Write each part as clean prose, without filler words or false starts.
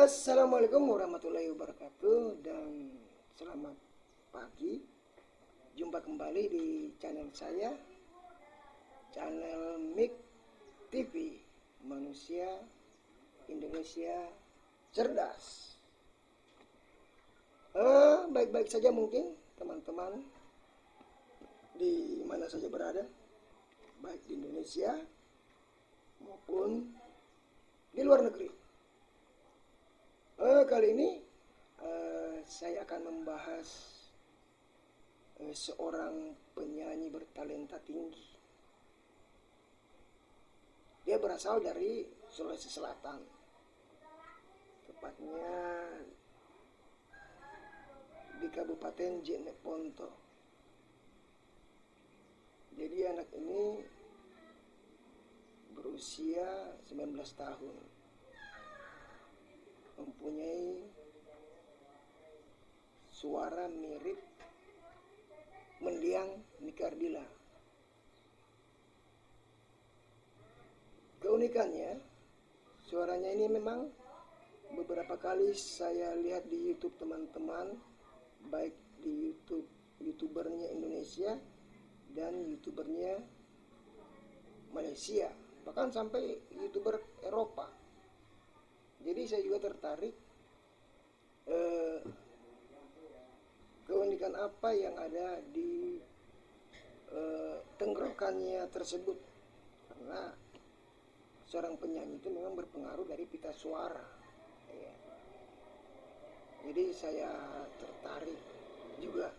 Assalamualaikum warahmatullahi wabarakatuh dan selamat pagi. Jumpa kembali di channel saya, channel MIK TV, Manusia Indonesia Cerdas. Baik-baik saja mungkin teman-teman di mana saja berada, baik di Indonesia maupun di luar negeri. Kali ini saya akan membahas seorang penyanyi bertalenta tinggi. Dia berasal dari Sulawesi Selatan, tepatnya di Kabupaten Jeneponto. Jadi anak ini berusia 19 tahun, mempunyai suara mirip mendiang Nike Ardilla. Keunikannya, suaranya ini memang beberapa kali saya lihat di YouTube teman-teman, baik di YouTubernya Indonesia dan YouTubernya Malaysia, bahkan sampai YouTuber Eropa. Jadi saya juga tertarik keunikan apa yang ada di tenggorokannya tersebut, karena seorang penyanyi itu memang berpengaruh dari pita suara ya. Jadi saya tertarik juga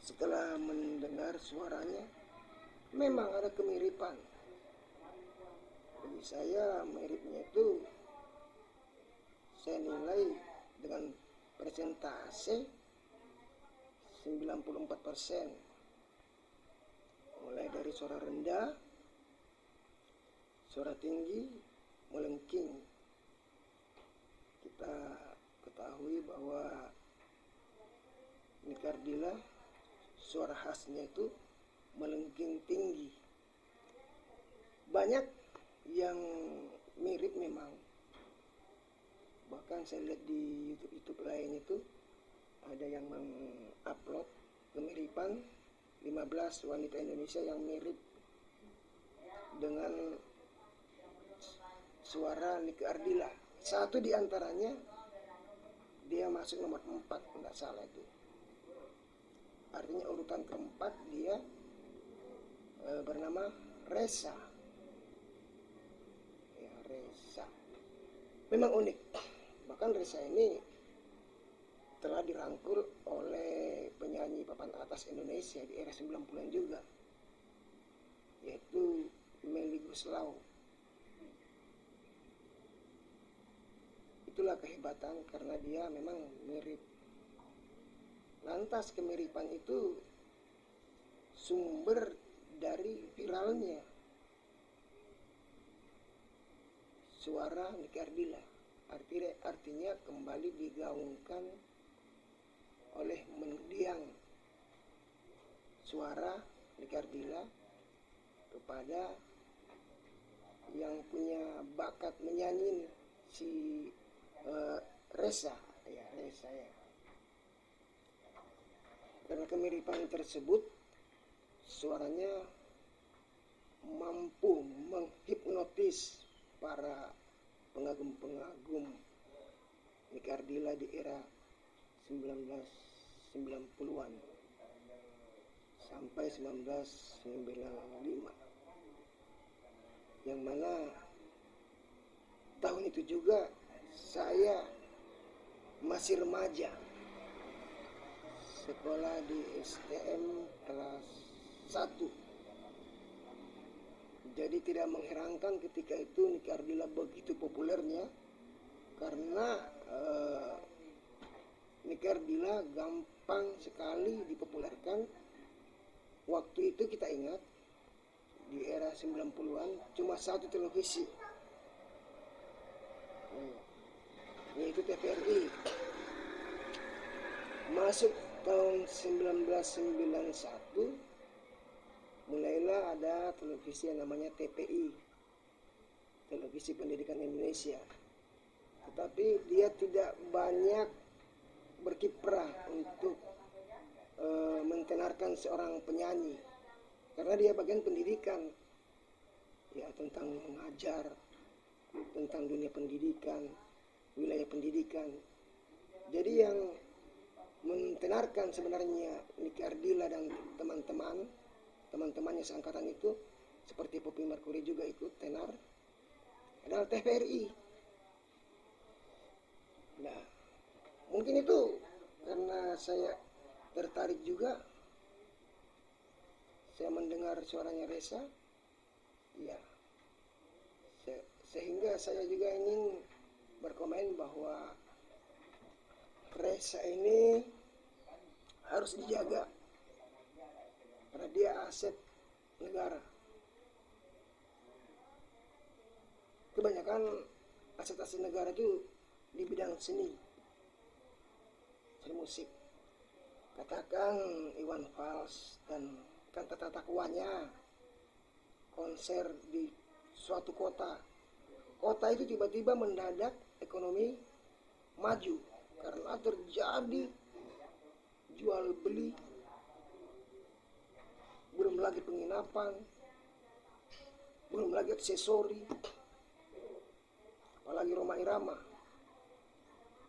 setelah mendengar suaranya. Memang ada kemiripan. Bagi saya miripnya itu saya nilai dengan persentase 94%. Mulai dari suara rendah, suara tinggi, melengking. Kita ketahui bahwa Nike Ardilla suara khasnya itu melengking tinggi. Banyak yang mirip memang. Bahkan saya lihat di YouTube lain itu ada yang mengupload kemiripan 15 wanita Indonesia yang mirip dengan suara Nike Ardilla. Satu di antaranya dia masuk nomor 4, enggak salah itu. Artinya urutan keempat dia bernama Reza. Ya, Reza. Memang unik. Bahkan Reza ini telah dirangkul oleh penyanyi papan atas Indonesia di era 90-an juga, yaitu Melly Goeslaw. Itulah kehebatan karena dia memang mirip. Lantas kemiripan itu sumber dari viralnya suara Nike Ardilla. Artinya kembali digaungkan oleh mendiang suara Nike Ardilla kepada yang punya bakat menyanyi, si Reza ya. Karena kemiripan tersebut, suaranya mampu menghipnotis para pengagum-pengagum Nike Ardilla di era 1990-an sampai 1995, yang mana tahun itu juga saya masih remaja, sekolah di STM kelas 1. Jadi tidak mengherankan ketika itu Nike Ardilla begitu populernya, karena Nike Ardilla gampang sekali dipopulerkan. Waktu itu kita ingat di era 90-an cuma satu televisi, yaitu TVRI. Masuk tahun 1991 mulailah ada televisi yang namanya TPI, Televisi Pendidikan Indonesia. tapi dia tidak banyak berkiprah untuk mentenarkan seorang penyanyi, karena dia bagian pendidikan, ya, tentang mengajar, tentang dunia pendidikan, wilayah pendidikan. Jadi yang mentenarkan sebenarnya Niki Ardila dan teman-temannya seangkatan itu, seperti Poppy Mercury juga ikut tenar, adalah TVRI. Nah, mungkin itu karena saya tertarik juga, saya mendengar suaranya Ressa, ya, sehingga saya juga ingin berkomen bahwa Ressa ini harus dijaga karena dia aset negara. Kebanyakan aset-aset negara itu di bidang seni musik. Katakan Iwan Fals dan kan tata takwanya konser di suatu kota itu tiba-tiba mendadak ekonomi maju karena terjadi jual beli, belum lagi penginapan, belum lagi aksesori, apalagi Rhoma Irama.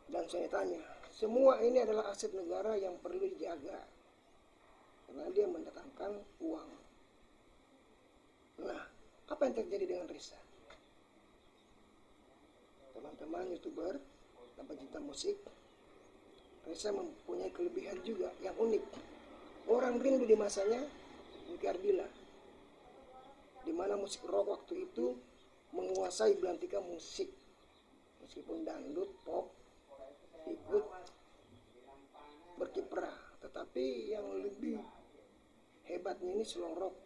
Dan saya tanya, semua ini adalah aset negara yang perlu dijaga karena dia mendatangkan uang. Nah, apa yang terjadi dengan Ressa? Teman-teman YouTuber dan pecinta musik, Ressa mempunyai kelebihan juga yang unik. Orang rindu di masanya Niki Ardila, di mana musik rock waktu itu menguasai belantika musik, meskipun dangdut, pop ikut berkiprah, tetapi yang lebih hebatnya ini slow rock.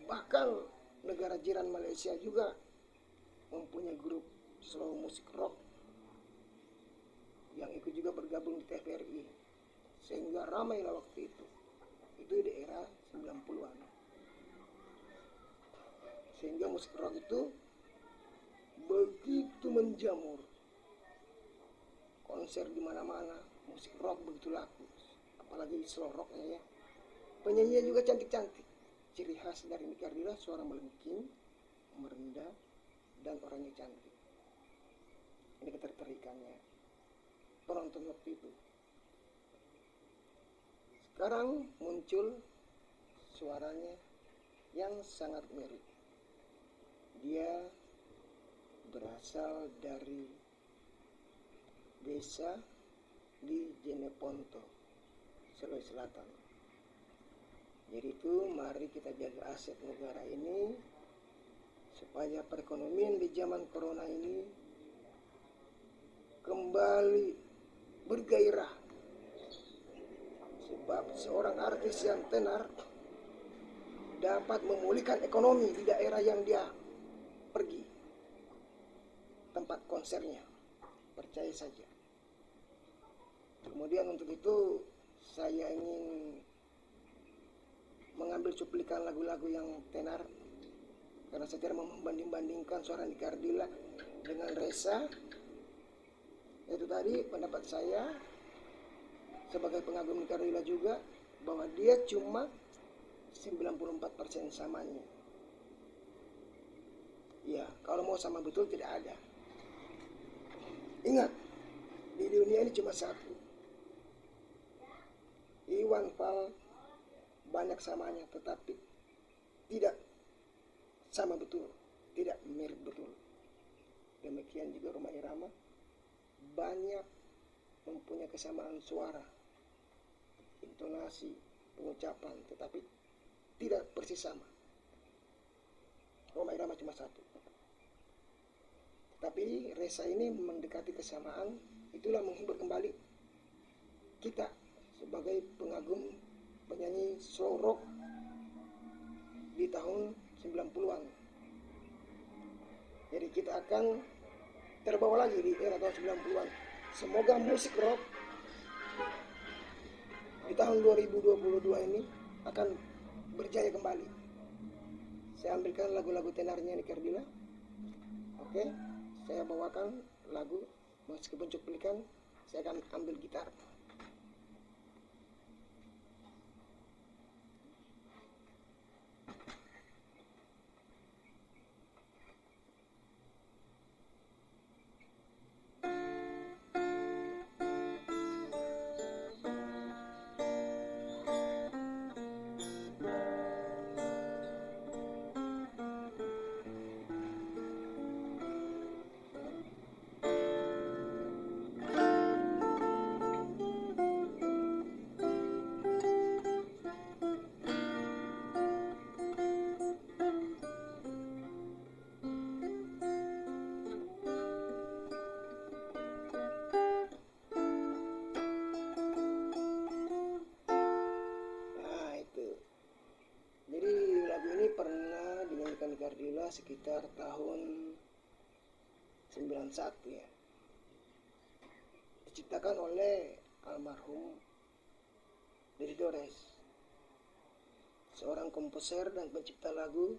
Bahkan negara jiran Malaysia juga mempunyai grup slow musik rock yang ikut juga bergabung di TVRI, sehingga ramailah waktu itu di era 90-an. Sehingga musik rock itu begitu menjamur, konser di mana-mana, musik rock begitu laku, apalagi slow rocknya ya. Penyanyinya juga cantik-cantik. Ciri khas dari Niki Ardila, suara melengking, merendah, dan orangnya cantik. Ini ketertarikannya penonton waktu itu. Sekarang muncul suaranya yang sangat mirip. Dia berasal dari desa di Jeneponto, Sulawesi Selatan. Jadi itu mari kita jaga aset negara ini supaya perekonomian di zaman corona ini kembali bergairah. Sebab seorang artis yang tenar dapat memulihkan ekonomi di daerah yang dia pergi, tempat konsernya, percaya saja. Kemudian untuk itu saya ingin mengambil cuplikan lagu-lagu yang tenar, karena saya tidak mau membanding-bandingkan suara Niki Ardila dengan Ressa. Itu tadi pendapat saya sebagai pengagum Niki Ardila juga, bahwa dia cuma 94% samanya. Ya, kalau mau sama betul tidak ada. Ingat, di dunia ini cuma satu. Iwan Fals banyak samanya, tetapi tidak sama betul, tidak mirip betul. Demikian juga Rhoma Irama banyak mempunyai kesamaan suara, intonasi, pengucapan, tetapi tidak persis sama. Rhoma Irama cuma satu. Tapi Ressa ini mendekati kesamaan, itulah menghibur kembali kita sebagai pengagum penyanyi slow rock di tahun 90-an. Jadi kita akan terbawa lagi di era tahun 90-an. Semoga musik rock di tahun 2022 ini akan berjaya kembali. Saya ambilkan lagu-lagu tenarnya Niki Ardila. Oke, saya bawakan lagu meskipun cuplikan, saya akan ambil gitar. Nah itu, jadi lagu ini pernah dinyanyikan di Gardila sekitar tahun 91 ya. Diciptakan oleh almarhum Dedi Dores, seorang komposer dan pencipta lagu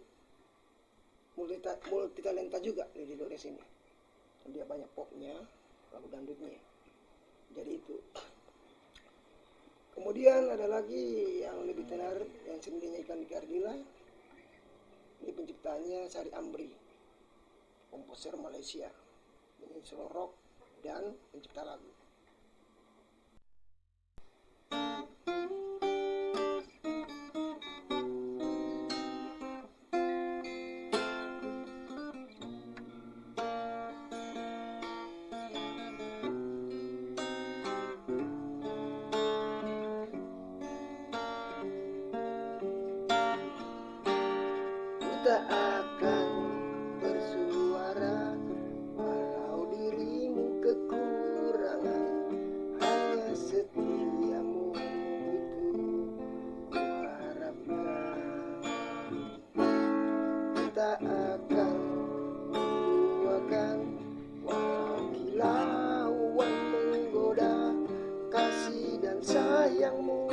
multitalenta juga. Dedi Dores ini, dia banyak popnya, lagu dangdutnya. Jadi itu. Kemudian ada lagi yang lebih tenar yang sering dinyanyikan di Gardila. Ini penciptanya Sari Amri, komposer Malaysia, ini solo rock dan pencipta lagu. Tak akan bersuara walau dirimu kekurangan, hanya setiamu itu ku harapkan. Tak akan menduakan walau kilauan menggoda, kasih dan sayangmu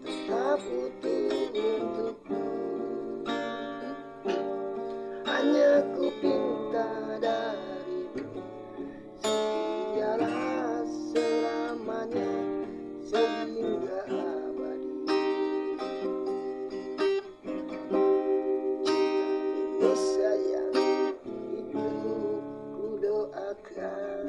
tetap utuh untukku. Hanya ku pinta darimu, setialah selamanya sehingga abadi. Cinta ini sayang, itu ku doakan.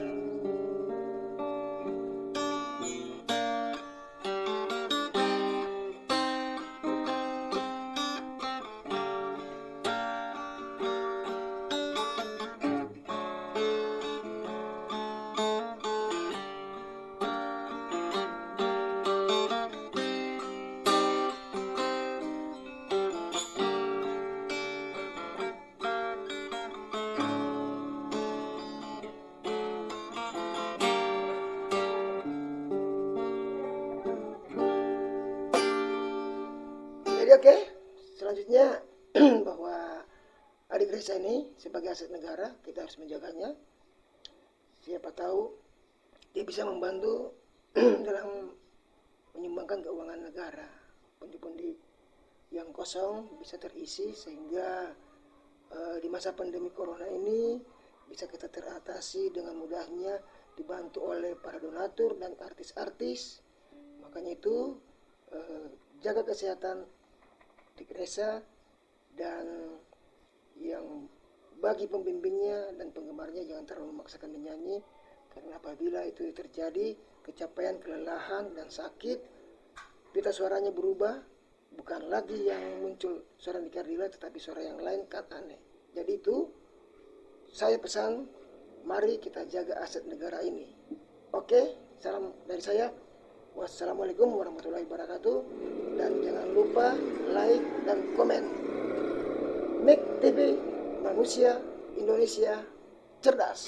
Jadi oke, selanjutnya bahwa adik Reza ini sebagai aset negara, kita harus menjaganya. Siapa tahu dia bisa membantu dalam menyumbangkan keuangan negara. Pundi-pundi yang kosong bisa terisi sehingga di masa pandemi corona ini bisa kita teratasi dengan mudahnya, dibantu oleh para donatur dan artis-artis. Makanya itu jaga kesehatan adik Reza, dan yang bagi pembimbingnya dan penggemarnya jangan terlalu memaksakan menyanyi, karena apabila itu terjadi kecapean, kelelahan dan sakit, pita suaranya berubah, bukan lagi yang muncul suara di Gardila tetapi suara yang lain, kan aneh. Jadi itu saya pesan, mari kita jaga aset negara ini. Oke, salam dari saya. Wassalamualaikum warahmatullahi wabarakatuh. Dan jangan lupa like dan komen. MIK TV, manusia Indonesia cerdas.